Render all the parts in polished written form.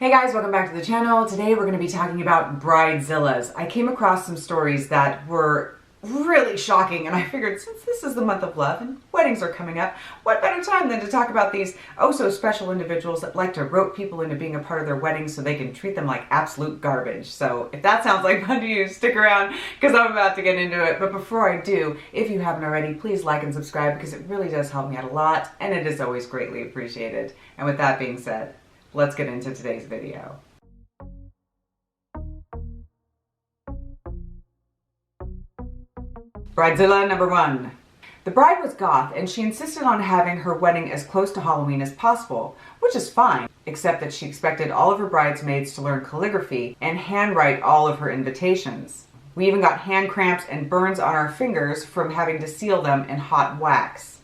Hey guys, welcome back to the channel. Today we're going to be talking about Bridezillas. I came across some stories that were really shocking, and I figured since this is the month of love and weddings are coming up, what better time than to talk about these oh so special individuals that like to rope people into being a part of their weddings so they can treat them like absolute garbage. So if that sounds like fun to you, stick around because I'm about to get into it. But before I do, if you haven't already, please like and subscribe because it really does help me out a lot and it is always greatly appreciated. And with that being said, let's get into today's video. Bridezilla number 1. The bride was goth and she insisted on having her wedding as close to Halloween as possible, which is fine, except that she expected all of her bridesmaids to learn calligraphy and handwrite all of her invitations. We even got hand cramps and burns on our fingers from having to seal them in hot wax.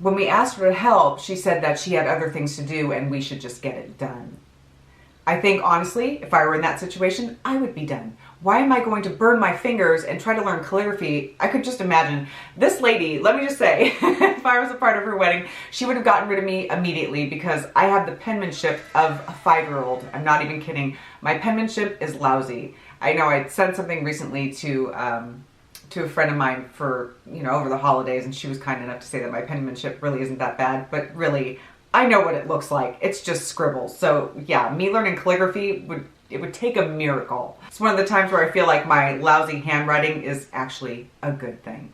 When we asked her to help, she said that she had other things to do and we should just get it done. I think, honestly, if I were in that situation, I would be done. Why am I going to burn my fingers and try to learn calligraphy? I could just imagine. This lady, let me just say, if I was a part of her wedding, she would have gotten rid of me immediately because I have the penmanship of a 5-year-old. I'm not even kidding. My penmanship is lousy. I know I sent something recently to a friend of mine for, over the holidays, and she was kind enough to say that my penmanship really isn't that bad, but really, I know what it looks like. It's just scribbles. So yeah, me learning calligraphy would take a miracle. It's one of the times where I feel like my lousy handwriting is actually a good thing.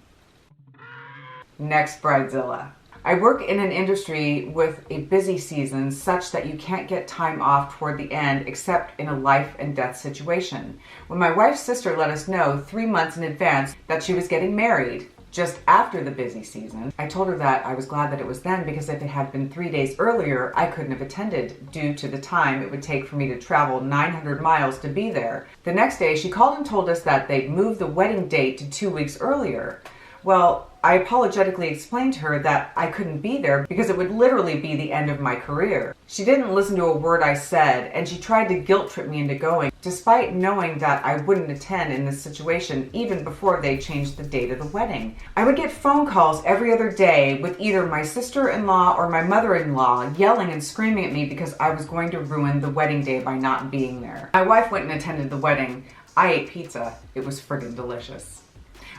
Next, Bridezilla. I work in an industry with a busy season such that you can't get time off toward the end except in a life and death situation. When my wife's sister let us know 3 months in advance that she was getting married just after the busy season, I told her that I was glad that it was then because if it had been 3 days earlier, I couldn't have attended due to the time it would take for me to travel 900 miles to be there. The next day, she called and told us that they'd moved the wedding date to 2 weeks earlier. Well, I apologetically explained to her that I couldn't be there because it would literally be the end of my career. She didn't listen to a word I said, and she tried to guilt trip me into going, despite knowing that I wouldn't attend in this situation even before they changed the date of the wedding. I would get phone calls every other day with either my sister-in-law or my mother-in-law yelling and screaming at me because I was going to ruin the wedding day by not being there. My wife went and attended the wedding. I ate pizza. It was friggin' delicious.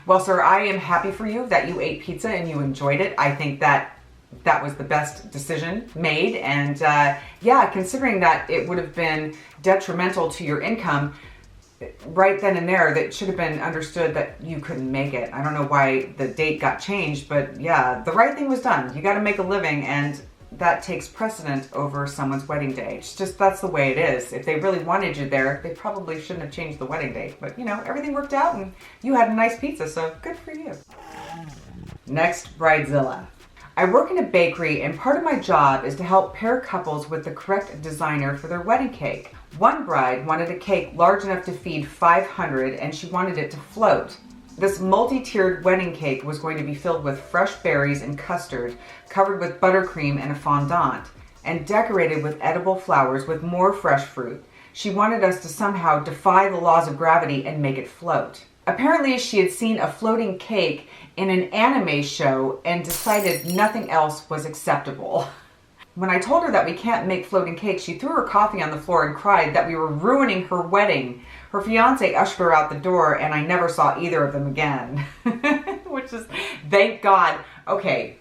Well, sir, I am happy for you that you ate pizza and you enjoyed it. I think that was the best decision made. And yeah, considering that it would have been detrimental to your income, right then and there, that should have been understood that you couldn't make it. I don't know why the date got changed, but yeah, the right thing was done. You got to make a living, and that takes precedent over someone's wedding day. It's just, that's the way it is. If they really wanted you there, they probably shouldn't have changed the wedding date. But everything worked out and you had a nice pizza, so good for you. Next, Bridezilla. I work in a bakery and part of my job is to help pair couples with the correct designer for their wedding cake. One bride wanted a cake large enough to feed 500 and she wanted it to float. This multi-tiered wedding cake was going to be filled with fresh berries and custard, covered with buttercream and a fondant, and decorated with edible flowers with more fresh fruit. She wanted us to somehow defy the laws of gravity and make it float. Apparently, she had seen a floating cake in an anime show and decided nothing else was acceptable. When I told her that we can't make floating cakes, she threw her coffee on the floor and cried that we were ruining her wedding. Her fiance ushered her out the door and I never saw either of them again. Which is, thank God. Okay,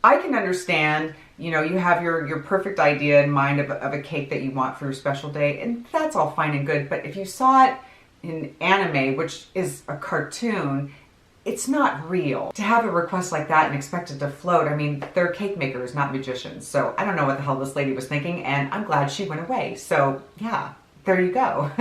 I can understand, you have your perfect idea in mind of a cake that you want for your special day, and that's all fine and good, but if you saw it in anime, which is a cartoon, it's not real. To have a request like that and expect it to float, I mean, they're cake makers, not magicians. So I don't know what the hell this lady was thinking, and I'm glad she went away. So yeah, there you go.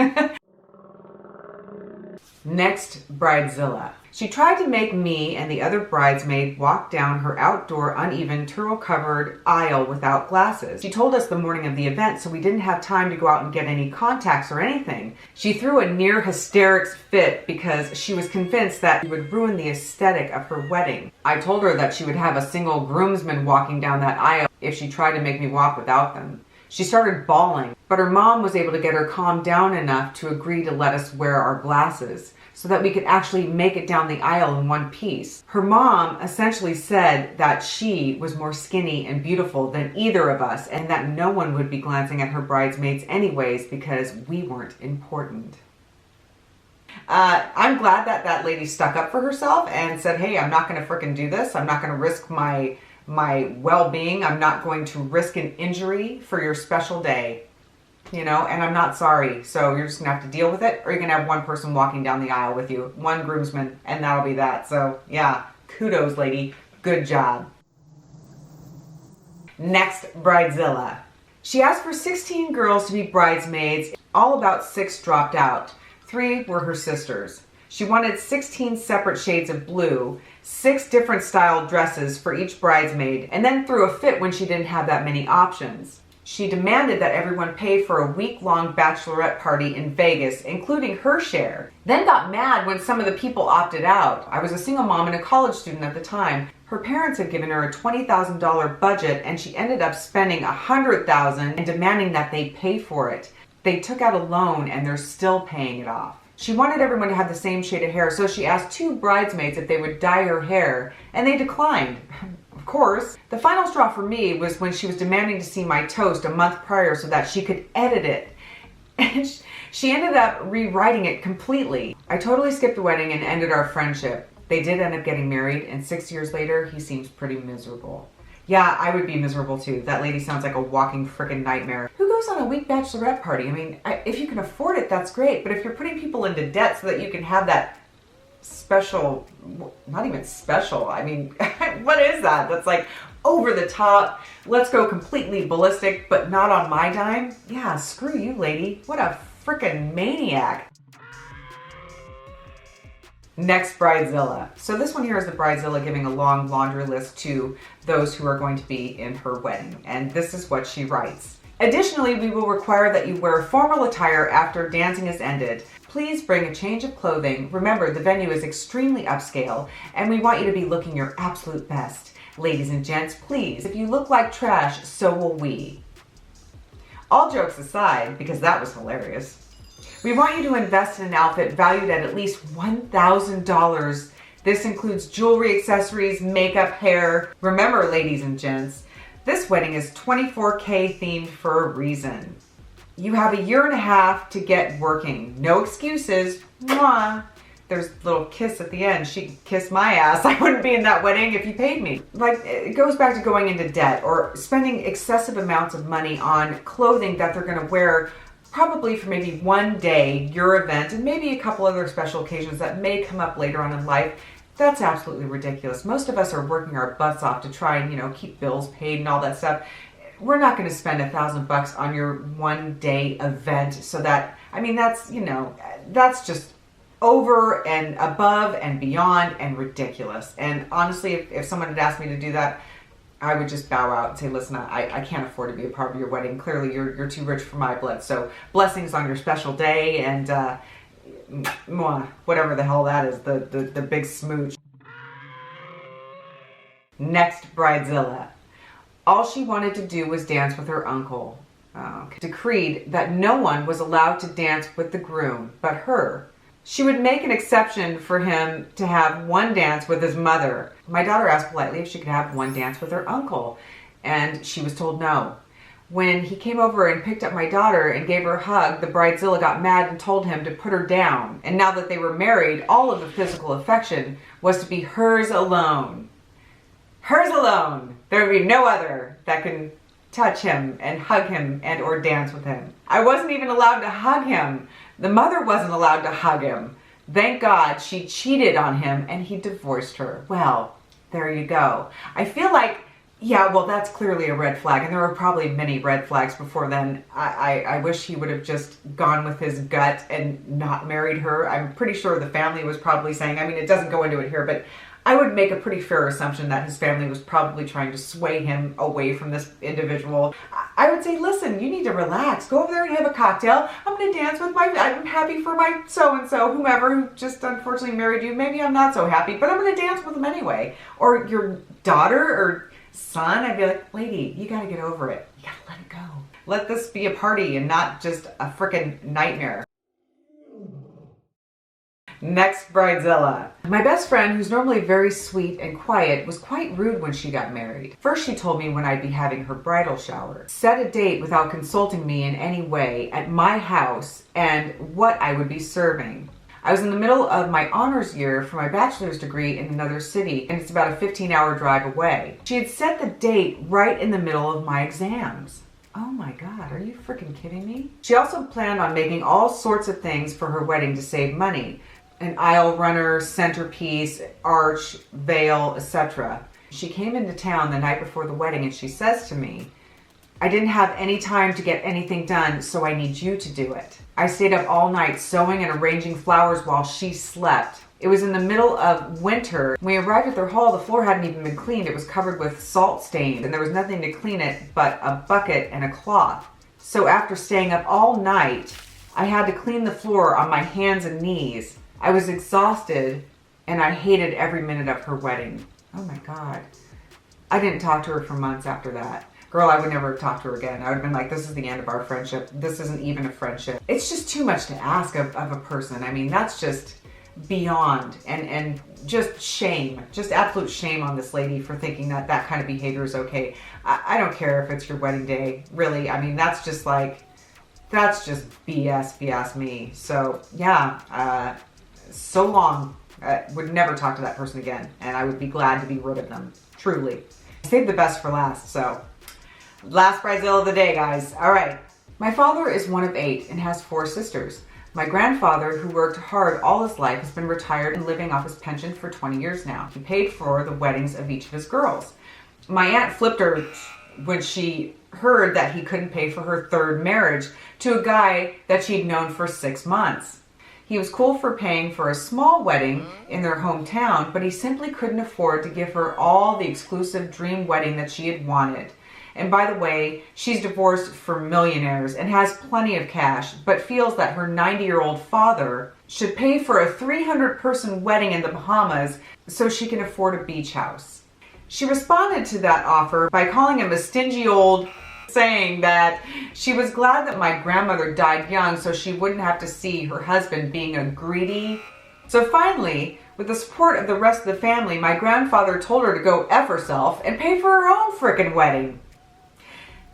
Next, Bridezilla. She tried to make me and the other bridesmaid walk down her outdoor, uneven, turtle-covered aisle without glasses. She told us the morning of the event, so we didn't have time to go out and get any contacts or anything. She threw a near hysterics fit because she was convinced that it would ruin the aesthetic of her wedding. I told her that she would have a single groomsman walking down that aisle if she tried to make me walk without them. She started bawling, but her mom was able to get her calmed down enough to agree to let us wear our glasses so that we could actually make it down the aisle in one piece. Her mom essentially said that she was more skinny and beautiful than either of us and that no one would be glancing at her bridesmaids anyways because we weren't important. I'm glad that that lady stuck up for herself and said, hey, I'm not going to frickin' do this. I'm not going to risk my well-being. I'm not going to risk an injury for your special day. You know, and I'm not sorry. So you're just gonna have to deal with it, or you're gonna have one person walking down the aisle with you, one groomsman, and that'll be that. So yeah, kudos, lady. Good job. Next, Bridezilla. She asked for 16 girls to be bridesmaids. All about 6 dropped out. 3 were her sisters. She wanted 16 separate shades of blue, 6 different style dresses for each bridesmaid, and then threw a fit when she didn't have that many options. She demanded that everyone pay for a week-long bachelorette party in Vegas, including her share. Then got mad when some of the people opted out. I was a single mom and a college student at the time. Her parents had given her a $20,000 budget and she ended up spending $100,000 and demanding that they pay for it. They took out a loan and they're still paying it off. She wanted everyone to have the same shade of hair, so she asked 2 bridesmaids if they would dye her hair, and they declined. Of course, the final straw for me was when she was demanding to see my toast a month prior so that she could edit it. And she ended up rewriting it completely. I totally skipped the wedding and ended our friendship. They did end up getting married, and 6 years later, he seems pretty miserable. Yeah, I would be miserable too. That lady sounds like a walking frickin' nightmare. Who goes on a week bachelorette party? I mean, if you can afford it, that's great. But if you're putting people into debt so that you can have that special, not even special, I mean, what is that? That's like over the top, let's go completely ballistic, but not on my dime? Yeah, screw you, lady. What a frickin' maniac. Next, Bridezilla. So this one here is the Bridezilla giving a long laundry list to those who are going to be in her wedding. And this is what she writes. Additionally, we will require that you wear formal attire after dancing is ended. Please bring a change of clothing. Remember, the venue is extremely upscale, and we want you to be looking your absolute best. Ladies and gents, please, if you look like trash, so will we. All jokes aside, because that was hilarious, we want you to invest in an outfit valued at least $1,000. This includes jewelry, accessories, makeup, hair. Remember, ladies and gents, this wedding is 24K themed for a reason. You have a year and a half to get working. No excuses. Mwah. There's a little kiss at the end. She kissed my ass. I wouldn't be in that wedding if you paid me. Like, it goes back to going into debt or spending excessive amounts of money on clothing that they're going to wear probably for maybe one day, your event, and maybe a couple other special occasions that may come up later on in life. That's absolutely ridiculous. Most of us are working our butts off to try and, keep bills paid and all that stuff. We're not going to spend $1,000 on your one day event. So that, that's just over and above and beyond and ridiculous. And honestly, if someone had asked me to do that, I would just bow out and say, listen, I can't afford to be a part of your wedding. Clearly, you're too rich for my blood. So blessings on your special day and whatever the hell that is, the big smooch. Next, Bridezilla. All she wanted to do was dance with her uncle. Decreed that no one was allowed to dance with the groom but her. She would make an exception for him to have one dance with his mother. My daughter asked politely if she could have one dance with her uncle, and she was told no. When he came over and picked up my daughter and gave her a hug, the Bridezilla got mad and told him to put her down. And now that they were married, all of the physical affection was to be hers alone. Hers alone. There would be no other that can touch him and hug him and or dance with him. I wasn't even allowed to hug him. The mother wasn't allowed to hug him. Thank God she cheated on him and he divorced her. Well, there you go. I feel like, yeah, well, that's clearly a red flag. And there were probably many red flags before then. I wish he would have just gone with his gut and not married her. I'm pretty sure the family was probably saying, it doesn't go into it here, but I would make a pretty fair assumption that his family was probably trying to sway him away from this individual. I would say, listen, you need to relax. Go over there and have a cocktail. I'm going to dance with I'm happy for my so-and-so, whomever who just unfortunately married you. Maybe I'm not so happy, but I'm going to dance with him anyway. Or your daughter or son, I'd be like, lady, you got to get over it. You got to let it go. Let this be a party and not just a freaking nightmare. Next bridezilla. My best friend, who's normally very sweet and quiet, was quite rude when she got married. First, she told me when I'd be having her bridal shower, set a date without consulting me in any way at my house and what I would be serving. I was in the middle of my honors year for my bachelor's degree in another city, and it's about a 15-hour drive away. She had set the date right in the middle of my exams. Oh my God, are you freaking kidding me? She also planned on making all sorts of things for her wedding to save money. An aisle runner, centerpiece, arch, veil, etc. She came into town the night before the wedding and she says to me, I didn't have any time to get anything done, so I need you to do it. I stayed up all night sewing and arranging flowers while she slept. It was in the middle of winter. When we arrived at their hall, the floor hadn't even been cleaned. It was covered with salt stains and there was nothing to clean it but a bucket and a cloth. So after staying up all night, I had to clean the floor on my hands and knees. I was exhausted and I hated every minute of her wedding. Oh my God. I didn't talk to her for months after that. Girl, I would never talk to her again. I would have been like, this is the end of our friendship. This isn't even a friendship. It's just too much to ask of a person. I mean, that's just beyond and just shame. Just absolute shame on this lady for thinking that that kind of behavior is okay. I don't care if it's your wedding day. Really, I mean, that's just BS if you ask me. So yeah, so long. Would never talk to that person again, and I would be glad to be rid of them. Truly. Save the best for last, so. Last bridezilla of the day, guys. All right. My father is one of 8 and has 4 sisters. My grandfather, who worked hard all his life, has been retired and living off his pension for 20 years now. He paid for the weddings of each of his girls. My aunt flipped her when she heard that he couldn't pay for her 3rd marriage to a guy that she'd known for 6 months. He was cool for paying for a small wedding in their hometown, but he simply couldn't afford to give her all the exclusive dream wedding that she had wanted. And by the way, she's divorced for millionaires and has plenty of cash, but feels that her 90-year-old father should pay for a 300-person wedding in the Bahamas so she can afford a beach house. She responded to that offer by calling him a stingy old, saying that she was glad that my grandmother died young so she wouldn't have to see her husband being a greedy. So finally, with the support of the rest of the family, my grandfather told her to go F herself and pay for her own frickin' wedding.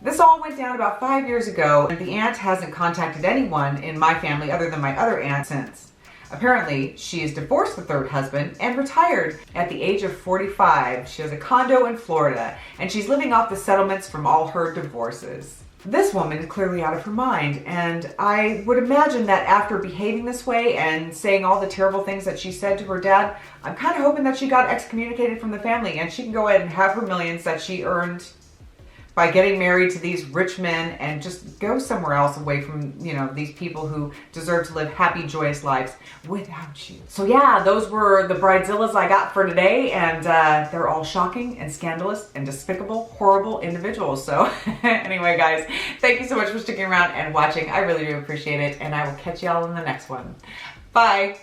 This all went down about 5 years ago, and the aunt hasn't contacted anyone in my family other than my other aunt since. Apparently, she has divorced the 3rd husband and retired at the age of 45. She has a condo in Florida, and she's living off the settlements from all her divorces. This woman is clearly out of her mind, and I would imagine that after behaving this way and saying all the terrible things that she said to her dad, I'm kind of hoping that she got excommunicated from the family and she can go ahead and have her millions that she earned by getting married to these rich men and just go somewhere else away from, these people who deserve to live happy, joyous lives without you. So yeah, those were the bridezillas I got for today, and they're all shocking and scandalous and despicable, horrible individuals. So anyway, guys, thank you so much for sticking around and watching. I really do appreciate it, and I will catch y'all in the next one. Bye.